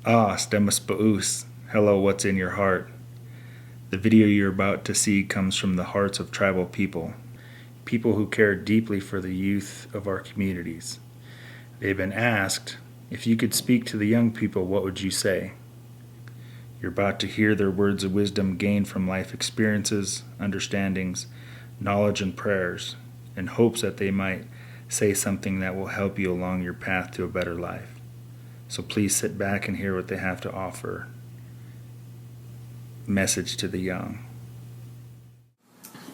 Ah, Stemus Ba'us. Hello, what's in your heart? The video you're about to see comes from the hearts of tribal people, people who care deeply for the youth of our communities. They've been asked, if you could speak to the young people, what would you say? You're about to hear their words of wisdom gained from life experiences, understandings, knowledge, and prayers, in hopes that they might say something that will help you along your path to a better life. So please sit back and hear what they have to offer. Message to the young.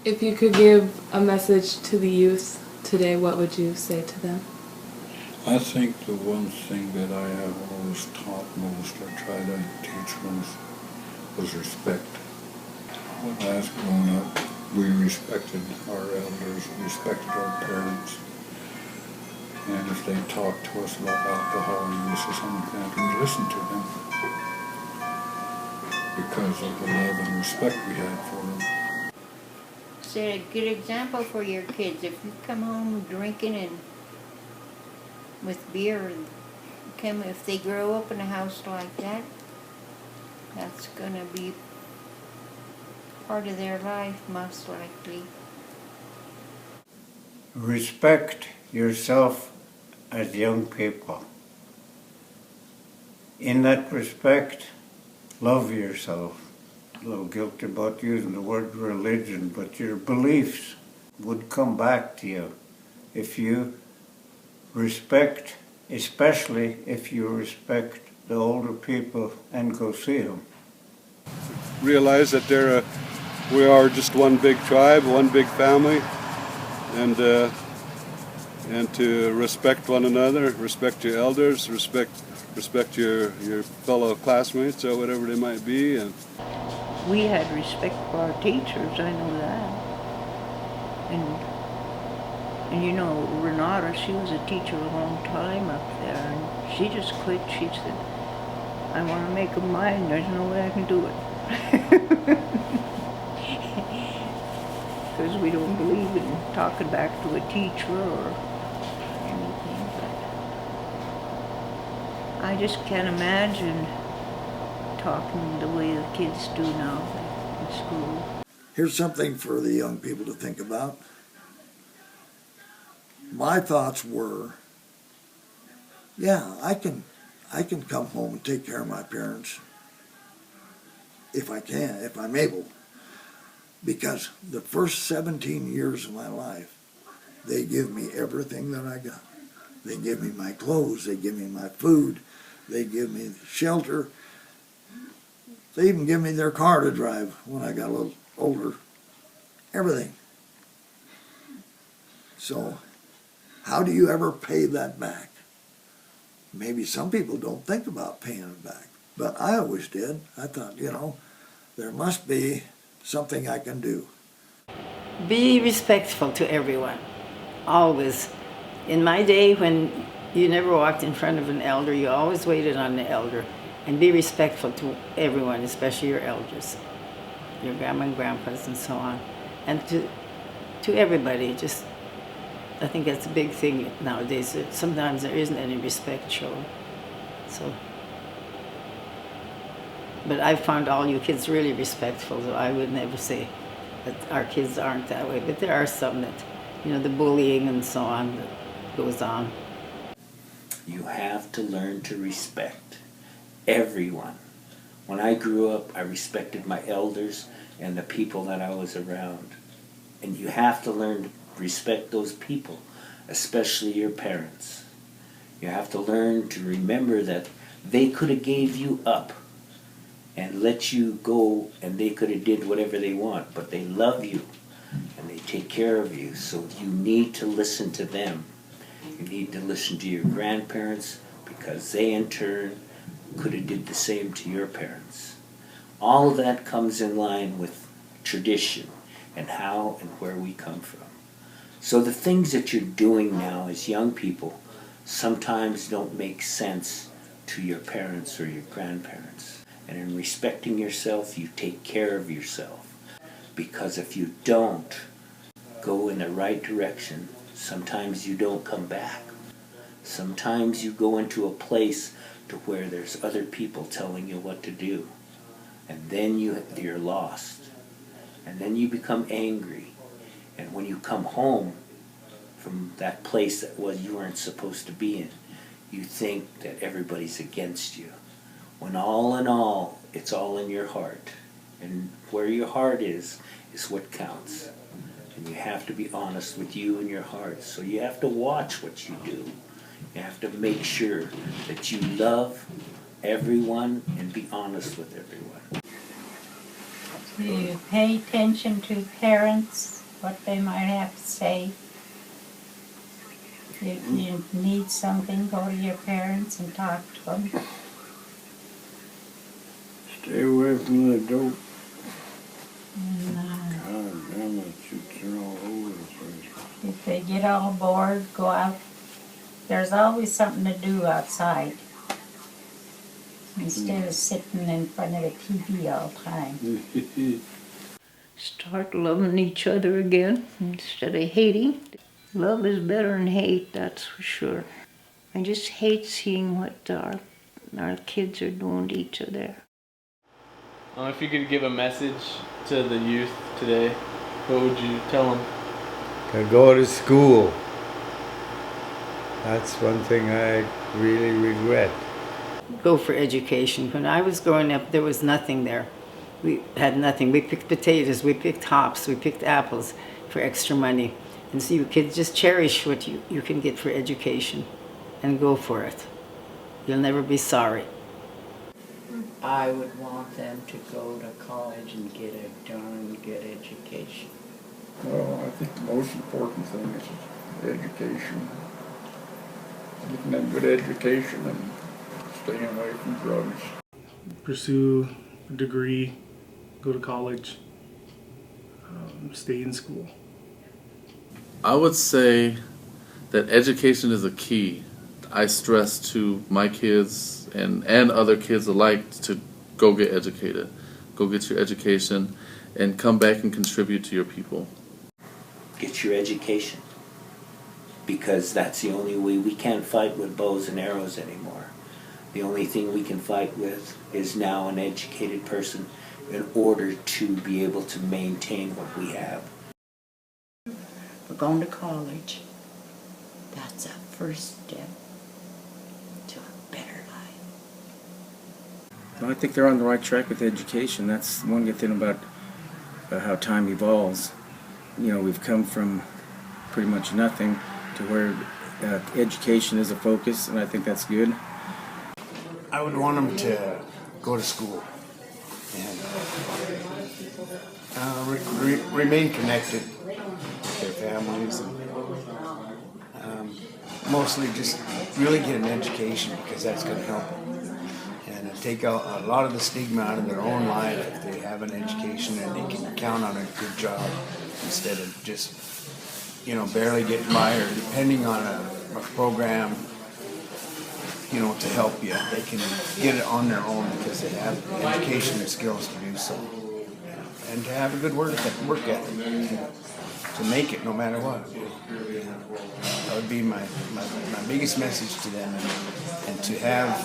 If you could give a message to the youth today, what would you say to them? I think the one thing that I have always taught most, or tried to teach most, was respect. When I was growing up, we respected our elders, respected our parents, and if they talked to us about alcohol use or something like that, we listened to them because of the love and respect we had for them. Set a good example for your kids. If you come home drinking and with beer, if they grow up in a house like that, that's gonna be part of their life, most likely. Respect yourself as young people. In that respect, love yourself. A little guilty about using the word religion, but your beliefs would come back to you if you respect, especially if you respect the older people and go see them. Realize that we are just one big tribe, one big family, and to respect one another, respect your elders, respect your fellow classmates or whatever they might be. And We had respect for our teachers, I know that. And you know, Renata, she was a teacher a long time up there, and she just quit. She said, I want to make them mine, there's no way I can do it. Because we don't believe in talking back to a teacher or anything, but I just can't imagine talking the way the kids do now in school. Here's something for the young people to think about. My thoughts were, yeah, I can come home and take care of my parents if I can, if I'm able. Because the first 17 years of my life, they give me everything that I got. They give me my clothes, they give me my food, they give me shelter. They even give me their car to drive when I got a little older. Everything. So, how do you ever pay that back? Maybe some people don't think about paying it back, but I always did. I thought, there must be something I can do. Be respectful to everyone, always. In my day, when you never walked in front of an elder, you always waited on the elder. And be respectful to everyone, especially your elders, your grandma and grandpas and so on. And to everybody, I think that's a big thing nowadays. Sometimes there isn't any respect shown. But I've found all you kids really respectful, so I would never say that our kids aren't that way. But there are some that, the bullying and so on that goes on. You have to learn to respect everyone. When I grew up, I respected my elders and the people that I was around. And you have to learn to respect those people, especially your parents. You have to learn to remember that they could have gave you up and let you go, and they could have did whatever they want, but they love you and they take care of you, so you need to listen to them. You need to listen to your grandparents, because they in turn could have did the same to your parents. All of that comes in line with tradition and how and where we come from. So the things that you're doing now as young people sometimes don't make sense to your parents or your grandparents. And in respecting yourself, you take care of yourself. Because if you don't go in the right direction, sometimes you don't come back. Sometimes you go into a place to where there's other people telling you what to do. And then you're lost. And then you become angry. And when you come home from that place that you weren't supposed to be in, you think that everybody's against you. When all in all, it's all in your heart. And where your heart is what counts. And you have to be honest with you and your heart. So you have to watch what you do. You have to make sure that you love everyone and be honest with everyone. Do you pay attention to parents, what they might have to say? If you need something, go to your parents and talk to them. Stay away from the dope. And, God damn it, shoots are all over the place. if they get all bored, go out. There's always something to do outside. Instead of sitting in front of the TV all the time. Start loving each other again instead of hating. Love is better than hate, that's for sure. I just hate seeing what our kids are doing to each other. If you could give a message to the youth today, what would you tell them? To go to school. That's one thing I really regret. Go for education. When I was growing up, there was nothing there. We had nothing. We picked potatoes, we picked hops, we picked apples for extra money. And so you kids just cherish what you can get for education and go for it. You'll never be sorry. I would want them to go to college and get a darn good education. Well, I think the most important thing is education. Getting them good education and staying away from drugs. Pursue a degree, go to college, stay in school. I would say that education is a key. I stress to my kids and other kids alike to go get educated. Go get your education and come back and contribute to your people. Get your education. Because that's the only way. We can't fight with bows and arrows anymore. The only thing we can fight with is now an educated person in order to be able to maintain what we have. We're going to college. That's a first step to a better life. I think they're on the right track with education. That's one good thing about how time evolves. You know, we've come from pretty much nothing to where education is a focus, and I think that's good. I would want them to go to school and remain connected with their families and mostly just really get an education, because that's going to help them and take out a lot of the stigma out of their own life if they have an education and they can count on a good job instead of just barely getting by or depending on a program to help you. They can get it on their own because they have the education and skills to do so. And to have a good work ethic to make it no matter what. That would be my biggest message to them, and to have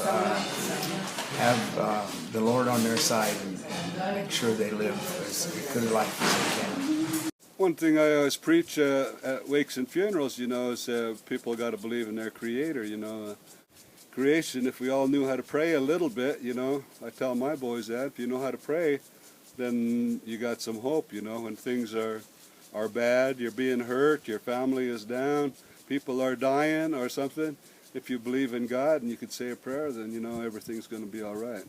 the Lord on their side and make sure they live as good a life as they can. One thing I always preach at wakes and funerals, is people got to believe in their Creator, Creation, if we all knew how to pray a little bit, I tell my boys that, if you know how to pray, then you got some hope, when things are bad, you're being hurt, your family is down, people are dying or something. If you believe in God and you could say a prayer, then everything's going to be all right.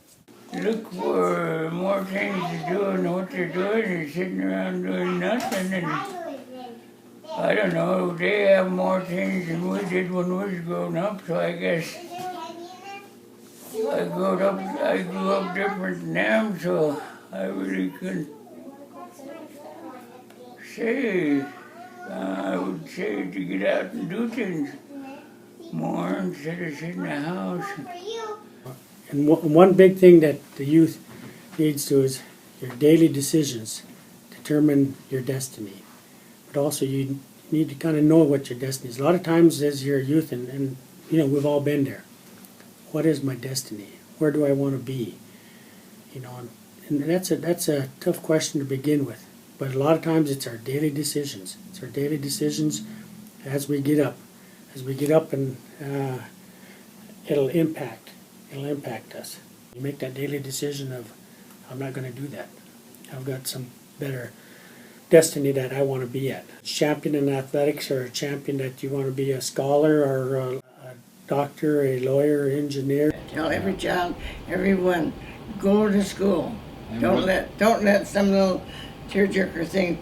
Look for more things to do than what they're doing and sitting around doing nothing. And I don't know, they have more things than we did when we was growing up, so I guess I grew up different than them, so I really couldn't say. I would say to get out and do things more instead of sitting in the house. And one big thing that the youth needs to is your daily decisions determine your destiny. But also you need to kind of know what your destiny is. A lot of times as you're a youth, and we've all been there, what is my destiny? Where do I want to be? You know, and that's a tough question to begin with. But a lot of times it's our daily decisions. It's our daily decisions as we get up. As we get up, and it'll impact us. You make that daily decision of, I'm not going to do that. I've got some better destiny that I want to be at. Champion in athletics, or a champion that you want to be a scholar or a doctor, a lawyer, engineer. Tell every child, everyone, go to school. Don't let some little tearjerker thing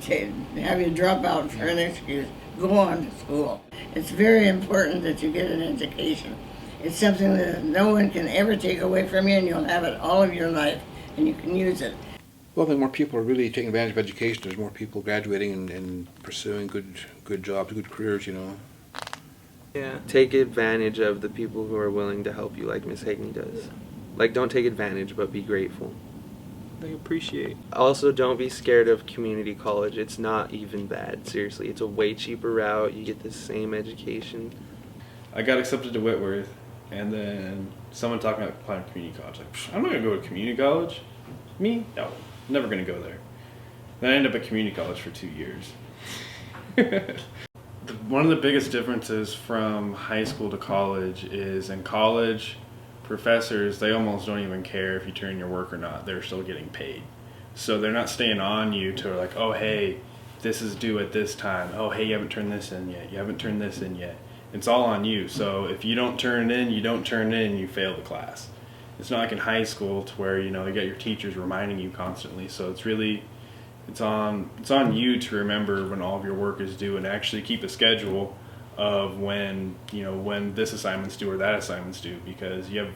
have you drop out for an excuse. Go on to school. It's very important that you get an education. It's something that no one can ever take away from you, and you'll have it all of your life, and you can use it. Well, I think more people are really taking advantage of education. There's more people graduating and pursuing good jobs, good careers, you know. Yeah, take advantage of the people who are willing to help you, like Miss Hagney does. Like, don't take advantage, but be grateful. Like, appreciate. Also, don't be scared of community college. It's not even bad, seriously. It's a way cheaper route. You get the same education. I got accepted to Whitworth, and then someone talking about applying to community college. Like, I'm not going to go to community college. Me? No, never going to go there. Then I ended up at community college for 2 years. One of the biggest differences from high school to college is in college, professors, they almost don't even care if you turn your work or not. They're still getting paid. So they're not staying on you to like, oh, hey, this is due at this time. Oh, hey, you haven't turned this in yet. You haven't turned this in yet. It's all on you. So if you don't turn it in, you don't turn it in, you fail the class. It's not like in high school to where, you know, you got your teachers reminding you constantly. So it's really, it's on you to remember when all of your work is due and actually keep a schedule of when, you know, when this assignment's due or that assignment's due, because you have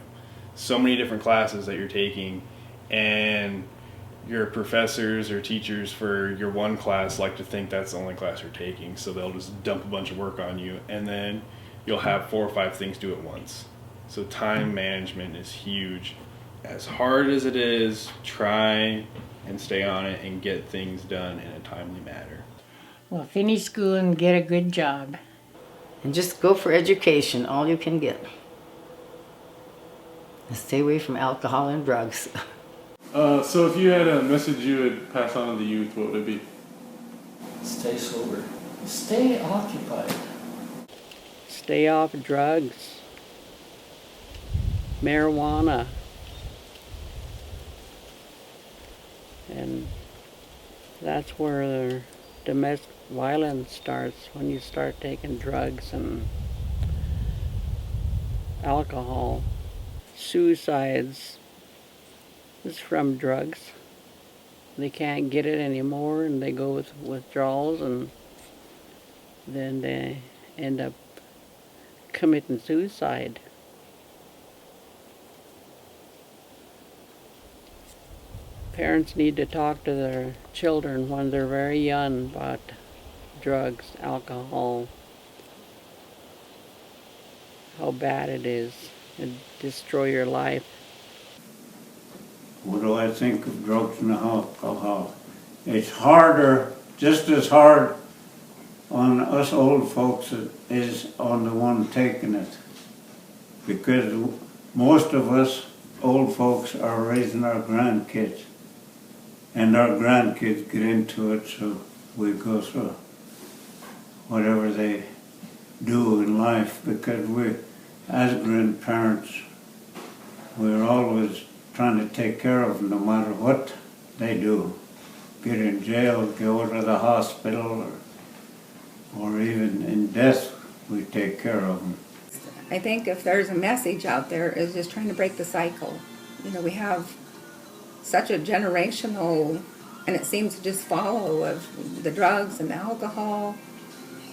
so many different classes that you're taking, and your professors or teachers for your one class like to think that's the only class you're taking, so they'll just dump a bunch of work on you, and then you'll have 4 or 5 things due at once. So time management is huge. As hard as it is, try and stay on it and get things done in a timely manner. Well, finish school and get a good job. And just go for education, all you can get. And stay away from alcohol and drugs. So if you had a message you would pass on to the youth, what would it be? Stay sober. Stay occupied. Stay off drugs, marijuana, and that's where the domestic violence starts, when you start taking drugs and alcohol. Suicides is from drugs. They can't get it anymore, and they go with withdrawals, and then they end up committing suicide. Parents need to talk to their children when they're very young about drugs, alcohol, how bad it is. It destroy your life. What do I think of drugs and alcohol? It's harder, just as hard on us old folks as it is on the one taking it. Because most of us old folks are raising our grandkids. And our grandkids get into it, so we go through whatever they do in life, because we, as grandparents, we're always trying to take care of them no matter what they do. Get in jail, go to the hospital, or even in death, we take care of them. I think if there's a message out there, is just trying to break the cycle. You know, we have such a generational, and it seems to just follow, of the drugs and the alcohol,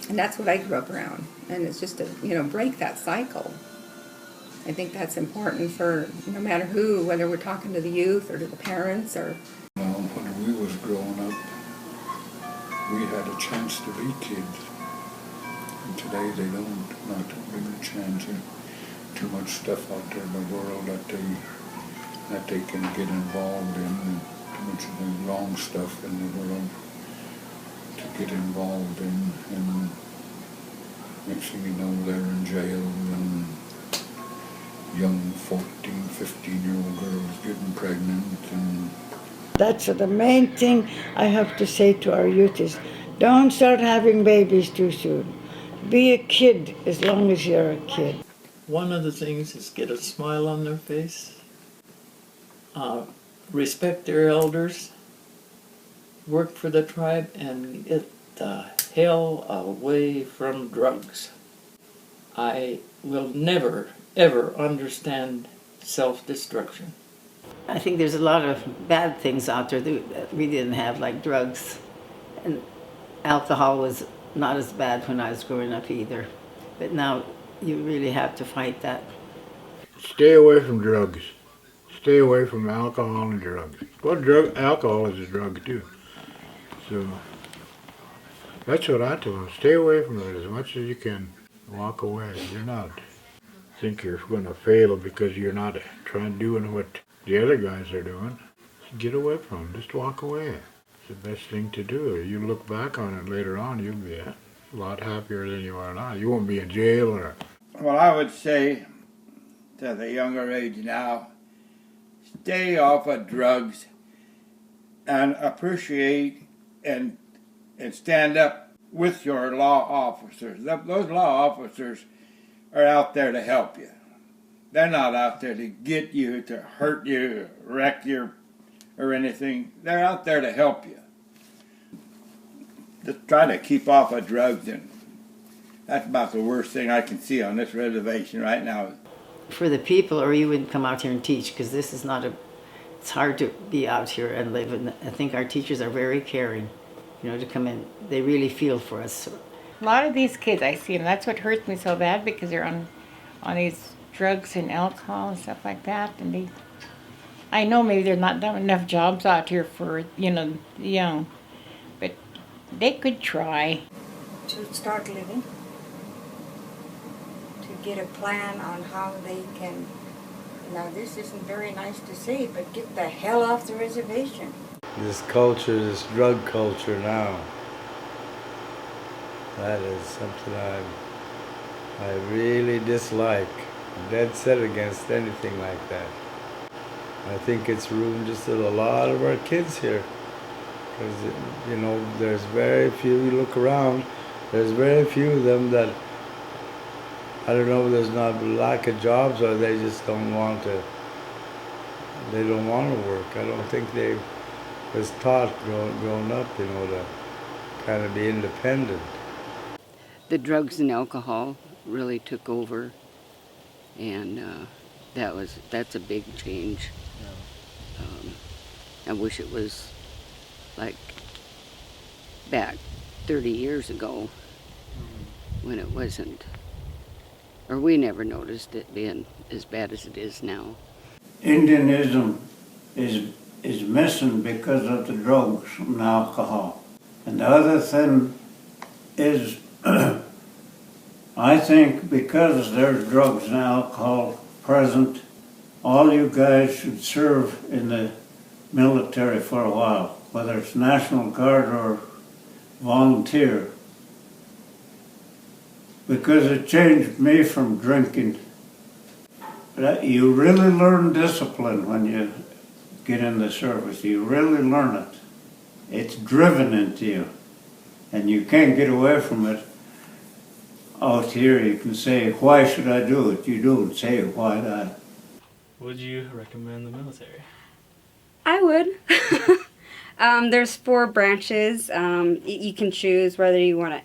and that's what I grew up around. And it's just to, you know, break that cycle. I think that's important for no matter who, whether we're talking to the youth or to the parents or. Well, when we was growing up, we had a chance to be kids. And today they don't, not really a chance. Too much stuff out there in the world that they can get involved in, and too much of the wrong stuff in the world to get involved in, and next thing you know they're in jail, and young 14, 15-year-old girls getting pregnant and That's the main thing I have to say to our youth is don't start having babies too soon. Be a kid as long as you're a kid. One of the things is get a smile on their face, respect their elders, work for the tribe, and get the hell away from drugs. I will never, ever understand self-destruction. I think there's a lot of bad things out there that we didn't have, like drugs. And alcohol was not as bad when I was growing up either. But now you really have to fight that. Stay away from drugs. Stay away from alcohol and drugs. Well, alcohol is a drug too. So that's what I tell them. Stay away from it as much as you can. Walk away. You're not think you're going to fail because you're not doing what the other guys are doing. Get away from them. Just walk away. It's the best thing to do. You look back on it later on, you'll be a lot happier than you are now. You won't be in jail or... Well, I would say to the younger age now, stay off of drugs and appreciate and stand up with your law officers. Those law officers are out there to help you. They're not out there to get you, to hurt you, wreck you, or anything. They're out there to help you. Just try to keep off of drugs, and that's about the worst thing I can see on this reservation right now. For the people, or you wouldn't come out here and teach, because this is not it's hard to be out here and live. And I think our teachers are very caring, to come in. They really feel for us. A lot of these kids, I see them, that's what hurts me so bad, because they're on these drugs and alcohol and stuff like that. And I know maybe there's not enough jobs out here for, the young, but they could try. To start living, to get a plan on how they can, now this isn't very nice to say, but get the hell off the reservation. This culture, this drug culture now, that is something I really dislike. I'm dead set against anything like that. I think it's ruined just a lot of our kids here. Because, there's very few, you look around, there's very few of them that, I don't know if there's not a lack of jobs or they just don't want to, they don't want to work. I don't think they was taught growing up, to kind of be independent. The drugs and alcohol really took over, and that's a big change. I wish it was like back 30 years ago when it wasn't, or we never noticed it being as bad as it is now. Indianism is missing because of the drugs and alcohol. And the other thing is, I think because there's drugs and alcohol present, all you guys should serve in the military for a while, whether it's National Guard or volunteer. Because it changed me from drinking. But you really learn discipline when you get in the service. You really learn it. It's driven into you. And you can't get away from it. Out here you can say, why should I do it? You do it, say, why not? Would you recommend the military? I would. There's 4 branches. You can choose whether you want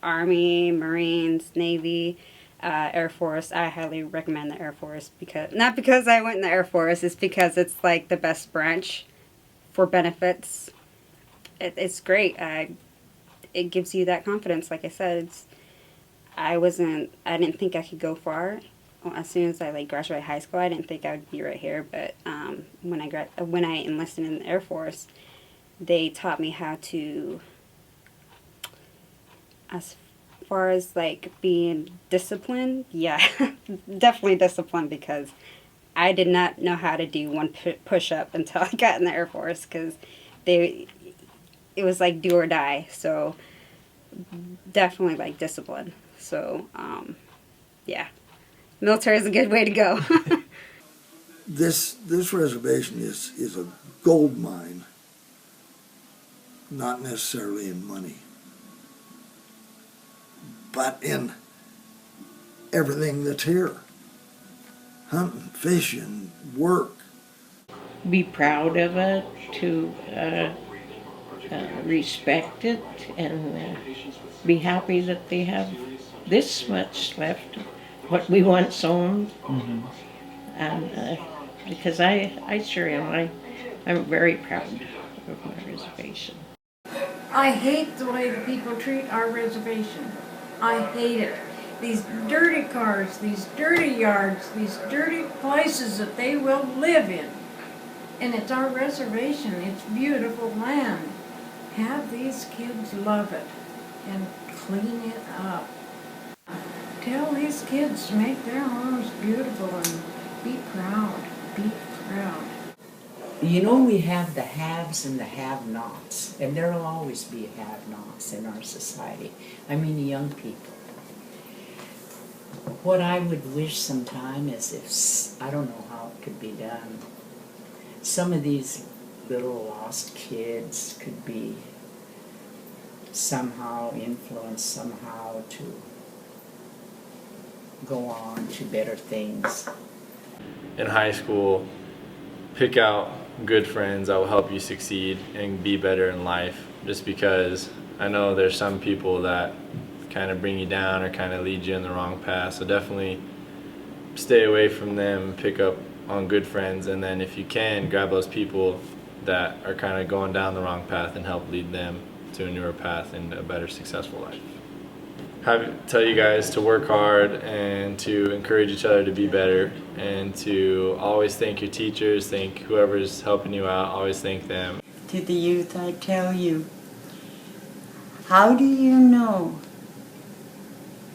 Army, Marines, Navy, Air Force. I highly recommend the Air Force, not because I went in the Air Force, it's because it's like the best branch for benefits. It's great. It gives you that confidence. Like I said, I didn't think I could go far. As soon as I graduated high school, I didn't think I would be right here. But when I enlisted in the Air Force, they taught me how to, as far as being disciplined, yeah, definitely disciplined, because I did not know how to do one push-up until I got in the Air Force, because it was like do or die. So definitely discipline. So yeah, military is a good way to go. This reservation is a gold mine, not necessarily in money, but in everything that's here. Hunting, fishing, work. Be proud of it, to respect it, and be happy that they have this much left, what we once owned. And because I sure am, I'm very proud of my reservation. I hate the way the people treat our reservation. I hate it. These dirty cars, these dirty yards, these dirty places that they will live in. And it's our reservation, it's beautiful land. Have these kids love it and clean it up. Tell these kids to make their homes beautiful and be proud, be proud. You know, we have the haves and the have-nots, and there will always be have-nots in our society. I mean, the young people. What I would wish sometime is if, I don't know how it could be done, some of these little lost kids could be somehow influenced somehow to go on to better things. In high school, pick out good friends that will help you succeed and be better in life, just because I know there's some people that kind of bring you down or kind of lead you in the wrong path. So definitely stay away from them, pick up on good friends, and then if you can, grab those people that are kind of going down the wrong path and help lead them to a newer path and a better successful life. Tell you guys to work hard and to encourage each other to be better, and to always thank your teachers, thank whoever's helping you out, always thank them. To the youth, I tell you, how do you know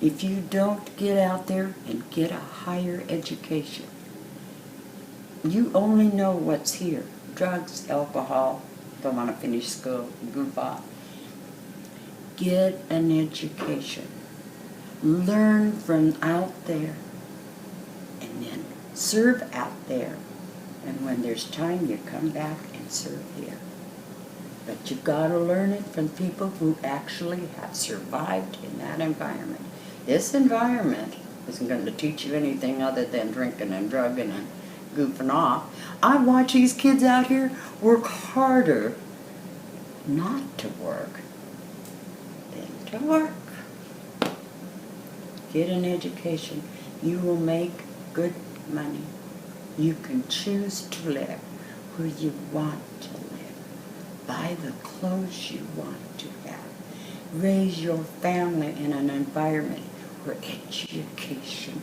if you don't get out there and get a higher education? You only know what's here. Drugs, alcohol, don't want to finish school, goof off. Get an education. Learn from out there. And then serve out there. And when there's time, you come back and serve here. But you've got to learn it from people who actually have survived in that environment. This environment isn't going to teach you anything other than drinking and drugging and goofing off. I watch these kids out here work harder not to work than to work. Get an education. You will make good money. You can choose to live where you want to live. Buy the clothes you want to have. Raise your family in an environment where education.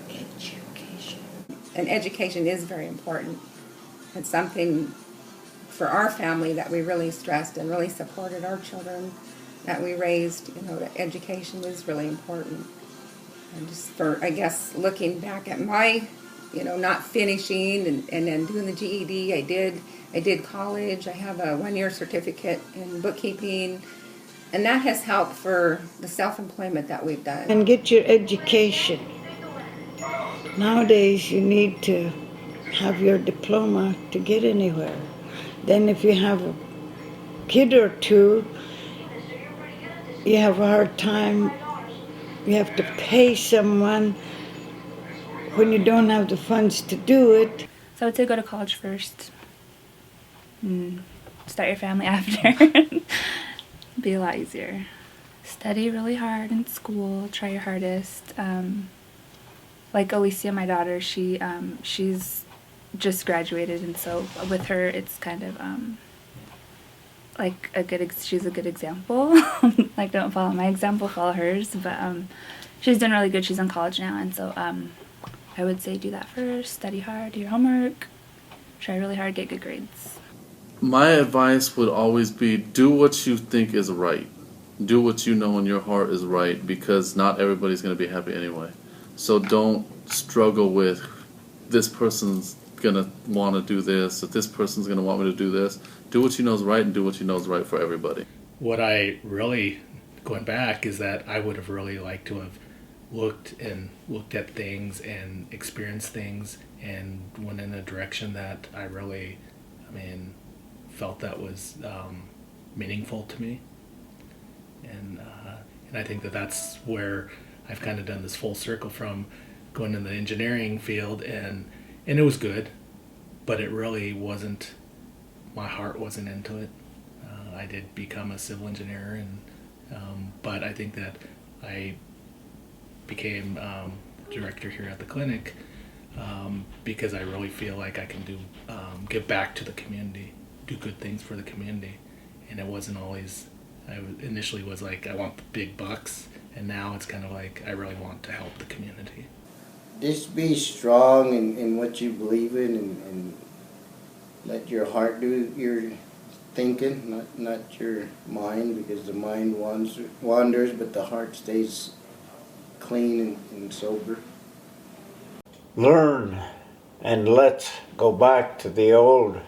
And education is very important. It's something for our family that we really stressed and really supported our children that we raised. You know, that education is really important. And just for, I guess, looking back at my, not finishing and then doing the GED, I did college. I have a 1-year certificate in bookkeeping. And that has helped for the self-employment that we've done. And get your education. Nowadays, you need to have your diploma to get anywhere. Then if you have a kid or two, you have a hard time. You have to pay someone when you don't have the funds to do it. So I would say go to college first. Start your family after. Be a lot easier. Study really hard in school. Try your hardest. Like Alicia, my daughter, she's just graduated, and so with her, it's kind of like she's a good example. Like, don't follow my example, follow hers. But she's doing really good. She's in college now, and so I would say do that first. Study hard, do your homework, try really hard, get good grades. My advice would always be do what you think is right. Do what you know in your heart is right, because not everybody's going to be happy anyway. So don't struggle with this person's going to want to do this, or this person's going to want me to do this. Do what you know is right, and do what you know is right for everybody. What I really, going back, is that I would have really liked to have looked at things and experienced things and went in a direction that I really, felt that was meaningful to me. And I think that's where I've kind of done this full circle from going in the engineering field, and it was good, but it really wasn't, my heart wasn't into it. I did become a civil engineer, but I think that I became director here at the clinic because I really feel like I can give back to the community, do good things for the community. And it wasn't always, I initially was like, I want the big bucks, and now it's kind of like, I really want to help the community. Just be strong in what you believe in, and let your heart do your thinking, not your mind, because the mind wanders, but the heart stays clean and sober. Learn, and let's go back to the old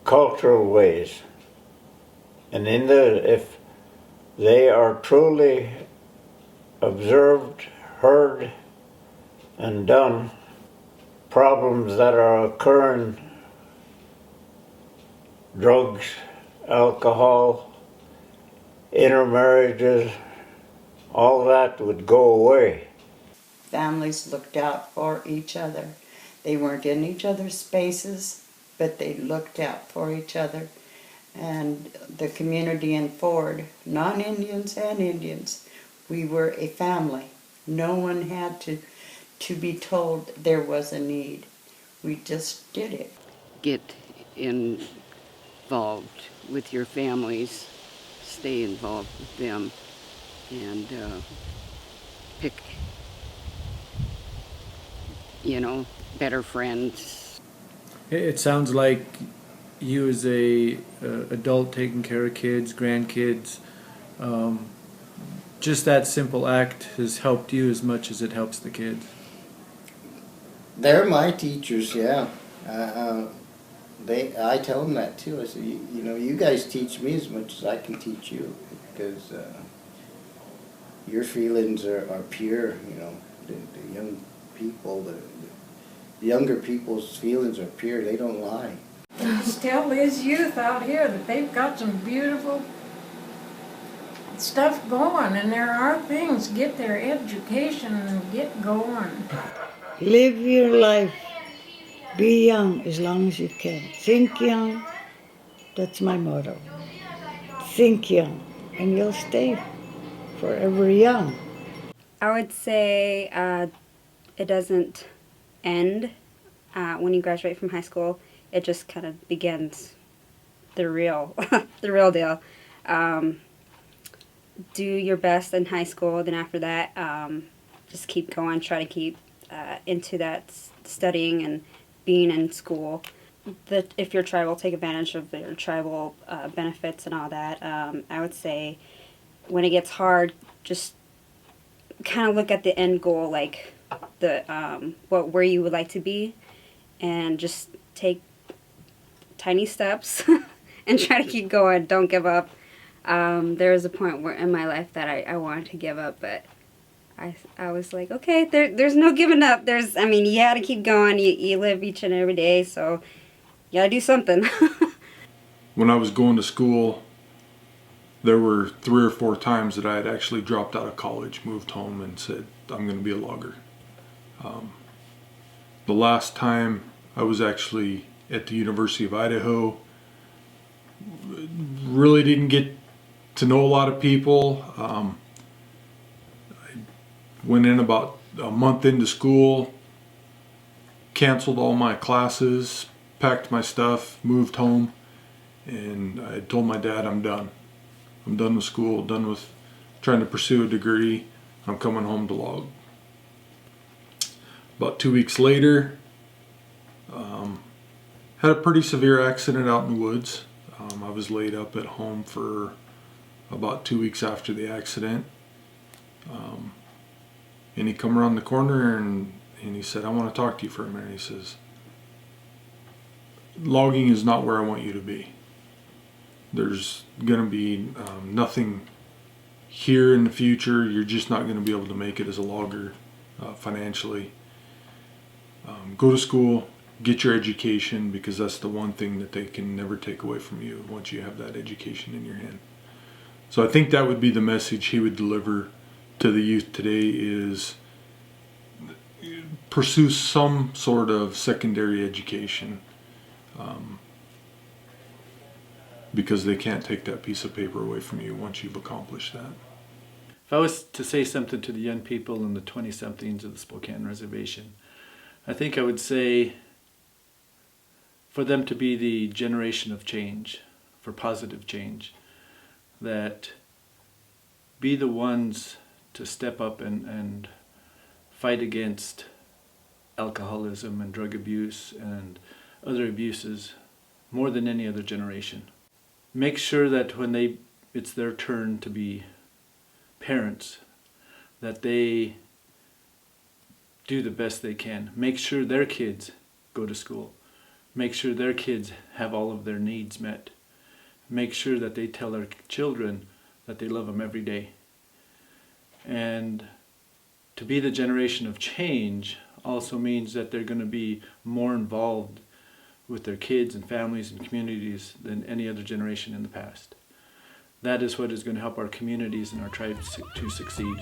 cultural ways. And if they are truly observed, heard, and done, problems that are occurring, drugs, alcohol, intermarriages, all that would go away. Families looked out for each other. They weren't in each other's spaces, but they looked out for each other. And the community in Ford, non-Indians and Indians, we were a family. No one had to be told there was a need. We just did it. Get involved with your families, stay involved with them, and pick, better friends. It sounds like you as a adult taking care of kids, grandkids, just that simple act has helped you as much as it helps the kids. They're my teachers, yeah. I tell them that too. I say, you guys teach me as much as I can teach you, because your feelings are pure. The young people, the younger people's feelings are pure. They don't lie. Just tell these youth out here that they've got some beautiful stuff going, and there are things. Get their education and get going. Live your life. Be young as long as you can. Think young. That's my motto. Think young, and you'll stay forever young. I would say it doesn't end when you graduate from high school. It just kind of begins the real deal. Do your best in high school, then after that, just keep going. Try to keep into that studying and being in school. If you're tribal, take advantage of their tribal benefits and all that. I would say when it gets hard, just kind of look at the end goal, like where you would like to be, and just take tiny steps and try to keep going. Don't give up. There was a point where in my life that I wanted to give up, but I was like, okay, there's no giving up. You gotta keep going. You live each and every day, so you gotta do something. When I was going to school, there were 3 or 4 times that I had actually dropped out of college, moved home, and said, I'm going to be a logger. The last time I was actually at the University of Idaho, really didn't get to know a lot of people. I went in about a month into school, canceled all my classes, packed my stuff, moved home, and I told my dad, I'm done. I'm done with school, done with trying to pursue a degree. I'm coming home to log. About 2 weeks later, had a pretty severe accident out in the woods. I was laid up at home for about 2 weeks after the accident. And he come around the corner and he said, I want to talk to you for a minute. He says, logging is not where I want you to be. There's going to be nothing here in the future, you're just not going to be able to make it as a logger financially. Go to school, get your education, because that's the one thing that they can never take away from you once you have that education in your hand. So I think that would be the message he would deliver to the youth today, is pursue some sort of secondary education, because they can't take that piece of paper away from you once you've accomplished that. If I was to say something to the young people and the 20-somethings of the Spokane Reservation, I think I would say for them to be the generation of change, for positive change, that be the ones to step up and fight against alcoholism and drug abuse and other abuses more than any other generation. Make sure that when it's their turn to be parents, that they do the best they can. Make sure their kids go to school. Make sure their kids have all of their needs met. Make sure that they tell their children that they love them every day. And to be the generation of change also means that they're going to be more involved with their kids and families and communities than any other generation in the past. That is what is going to help our communities and our tribes to succeed.